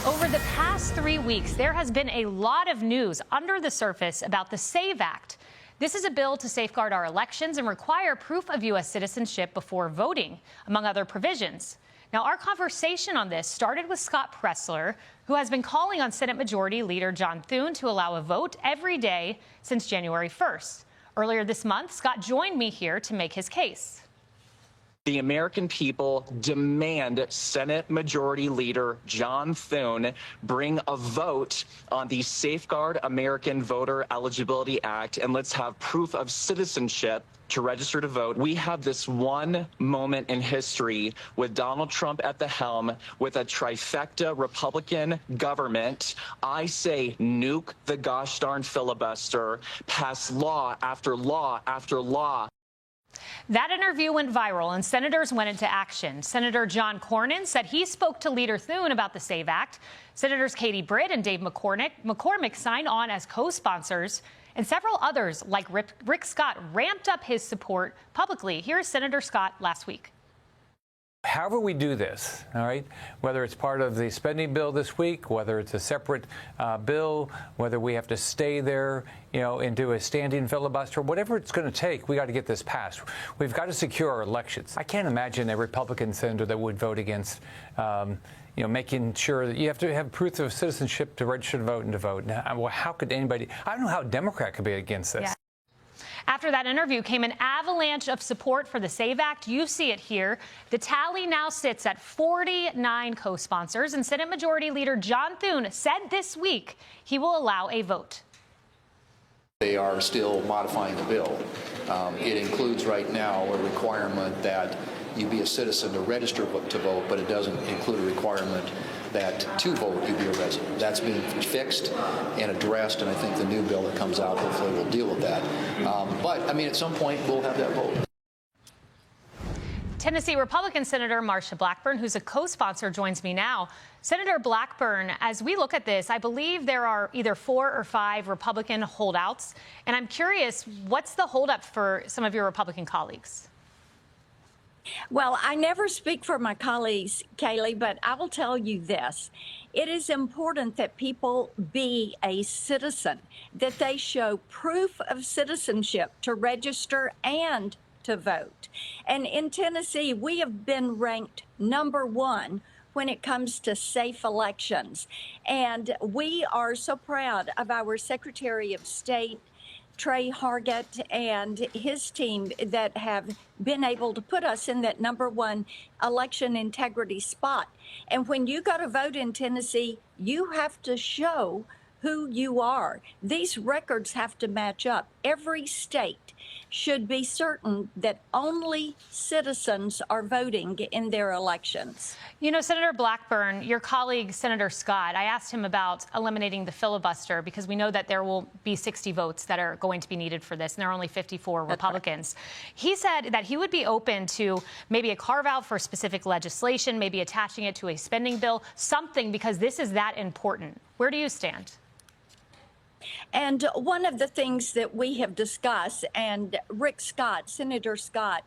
Over the past 3 weeks, there has been a lot of news under the surface about the SAVE Act. This is a bill to safeguard our elections and require proof of U.S. citizenship before voting, among other provisions. Now, our conversation on this started with Scott Presler, who has been calling on Senate Majority Leader John Thune to allow a vote every day since January 1st. Earlier this month, Scott joined me here to make his case. The American people demand Senate Majority Leader John Thune bring a vote on the Safeguard American Voter Eligibility Act, and let's have proof of citizenship to register to vote. We have this one moment in history with Donald Trump at the helm, with a trifecta Republican government. I say nuke the gosh darn filibuster, pass law after law after law. That interview went viral and senators went into action. Senator John Cornyn said he spoke to Leader Thune about the SAVE Act. Senators Katie Britt and Dave McCormick signed on as co-sponsors, and several others like Rick Scott ramped up his support publicly. Here's Senator Scott last week. However we do this, all right, whether it's part of the spending bill this week, whether it's a separate bill, whether we have to stay there, and do a standing filibuster, whatever it's going to take, we got to get this passed. We've got to secure our elections. I can't imagine a Republican senator that would vote against, making sure that you have to have proof of citizenship to register to vote and to vote. Now, how could anybody? I don't know how a Democrat could be against this. Yeah. After that interview came an avalanche of support for the SAVE Act. You see it here. The tally now sits at 49 co-sponsors, and Senate Majority Leader John Thune said this week he will allow a vote. They are still modifying the bill. It includes right now a requirement that you be a citizen to register to vote, but it doesn't include a requirement that to vote you be a resident. That's being fixed and addressed, and I think the new bill that comes out hopefully will deal with that. But at some point we'll have that vote. Tennessee Republican Senator Marsha Blackburn, who's a co-sponsor, joins me now. Senator Blackburn, as we look at this, I believe there are either 4 or 5 Republican holdouts, and I'm curious, what's the holdup for some of your Republican colleagues? Well, I never speak for my colleagues, Kayleigh, but I will tell you this. It is important that people be a citizen, that they show proof of citizenship to register and to vote. And in Tennessee, we have been ranked #1 when it comes to safe elections. And we are so proud of our Secretary of State, Trey Hargett, and his team that have been able to put us in that #1 election integrity spot. And when you go to vote in Tennessee, you have to show who you are. These records have to match up. Every state should be certain that only citizens are voting in their elections. Senator Blackburn, your colleague, Senator Scott, I asked him about eliminating the filibuster because we know that there will be 60 votes that are going to be needed for this, and there are only 54 Republicans. Right. He said that he would be open to maybe a carve-out for specific legislation, maybe attaching it to a spending bill, something, because this is that important. Where do you stand? And one of the things that we have discussed, and Rick Scott, Senator Scott,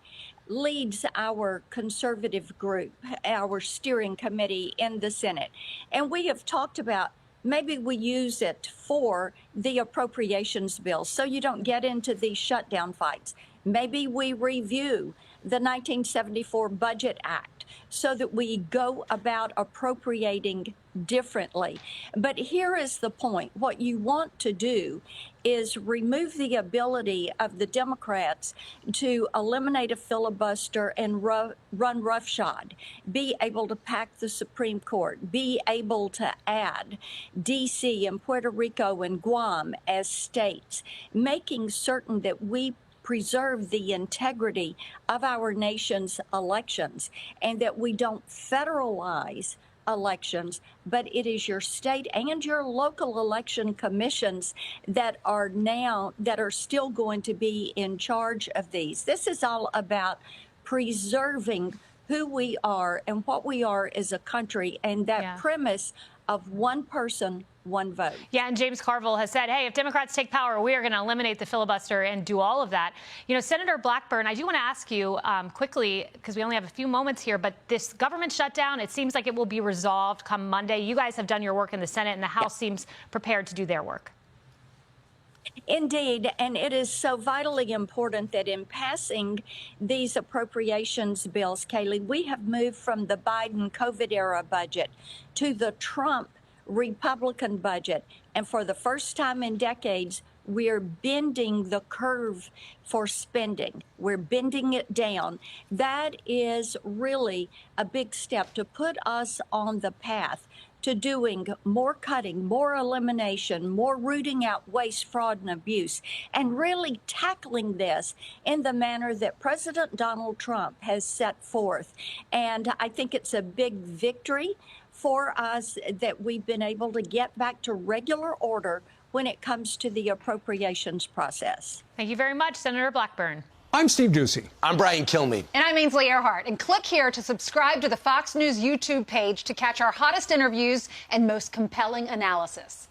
leads our conservative group, our steering committee in the Senate. And we have talked about maybe we use it for the appropriations bill so you don't get into these shutdown fights. Maybe we review the 1974 Budget Act so that we go about appropriating differently. But here is the point. What you want to do is remove the ability of the Democrats to eliminate a filibuster and run roughshod, be able to pack the Supreme Court, be able to add D.C. and Puerto Rico and Guam as states, making certain that we preserve the integrity of our nation's elections and that we don't federalize elections, but it is your state and your local election commissions that are still going to be in charge of these. This is all about preserving who we are and what we are as a country, and that premise of one person, one vote. Yeah, and James Carville has said, hey, if Democrats take power, we are going to eliminate the filibuster and do all of that. You know, Senator Blackburn, I do want to ask you quickly, because we only have a few moments here, but this government shutdown, it seems like it will be resolved come Monday. You guys have done your work in the Senate, and the House seems prepared to do their work. Indeed, and it is so vitally important that in passing these appropriations bills, Kayleigh, we have moved from the Biden COVID era budget to the Trump Republican budget. And for the first time in decades, we're bending the curve for spending. We're bending it down. That is really a big step to put us on the path to doing more cutting, more elimination, more rooting out waste, fraud, and abuse, and really tackling this in the manner that President Donald Trump has set forth. And I think it's a big victory for us that we've been able to get back to regular order when it comes to the appropriations process. Thank you very much, Senator Blackburn. I'm Steve Doocy. I'm Brian Kilmeade. And I'm Ainsley Earhart. And click here to subscribe to the Fox News YouTube page to catch our hottest interviews and most compelling analysis.